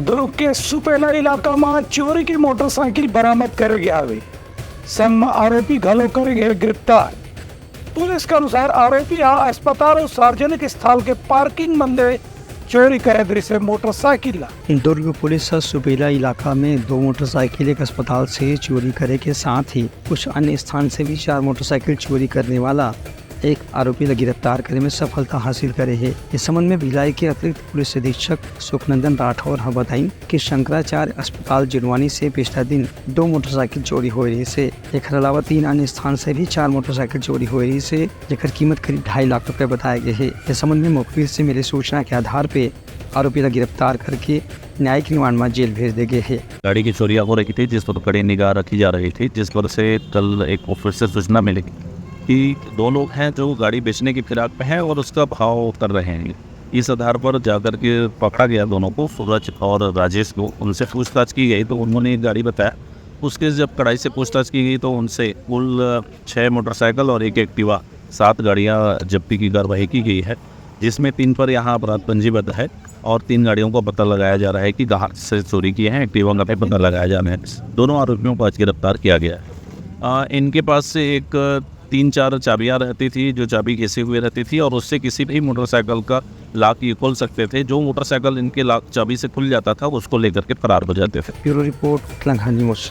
दुर्ग के सुपेला इलाका में चोरी की मोटरसाइकिल बरामद कर गया हुई संग आरोपी घालो कर गए गिरफ्तार। पुलिस के अनुसार आरोपी यहाँ अस्पताल और सार्वजनिक स्थल के पार्किंग मंदिर चोरी करे दृश्य मोटरसाइकिल। दुर्ग पुलिस सुपेला इलाका में 2 मोटरसाइकिल एक अस्पताल से चोरी करे के साथ ही कुछ अन्य स्थान से भी 4 मोटरसाइकिल चोरी करने वाला एक आरोपी गिरफ्तार करने में सफलता हासिल करे है। इस संबंध में भिलाई के अतिरिक्त पुलिस अधीक्षक सुखनंदन राठौर ने बताई कि शंकराचार्य अस्पताल जुनवानी से पिछला दिन 2 मोटरसाइकिल चोरी हो रही से, एक अलावा 3 अन्य स्थान से भी 4 मोटरसाइकिल चोरी हो रही से, जेकर कीमत करीब 2.5 लाख रुपए बताए गए है। इस संबंध में मुखबिर से मिली सूचना के आधार पे आरोपी का गिरफ्तार करके न्यायिक रिमांड में जेल भेज दिए गए है। गाड़ी की चोरियां हो रही थी जिस पर कड़ी निगाह रखी जा रही थी, जिस पर से कल एक ऑफिस से सूचना मिली कि 2 लोग हैं जो गाड़ी बेचने की फिराक में हैं और उसका भाव कर रहे हैं। इस आधार पर जाकर के पकड़ा गया दोनों को, सूरज और राजेश को। उनसे पूछताछ की गई तो उन्होंने गाड़ी बताया। उसके जब कड़ाई से पूछताछ की गई तो उनसे कुल 6 मोटरसाइकिल और 1 एक्टिवा 7 गाड़ियां जब्ती की कार्रवाई की गई है, जिसमें 3 पर यहाँ अपराध पंजीबद्ध है और 3 गाड़ियों को पता लगाया जा रहा है कि कहाँ से चोरी किए हैं। एक्टिवा का भी पता लगाया जा रहा है। दोनों आरोपियों को आज गिरफ्तार किया गया है। इनके पास से एक 3-4 चाबियां रहती थी जो चाबी घिसी हुई रहती थी और उससे किसी भी मोटरसाइकिल का लॉक ये खोल सकते थे। जो मोटरसाइकिल इनके लॉक चाबी से खुल जाता था उसको लेकर के फरार हो जाते थे। Bureau report Telangana news.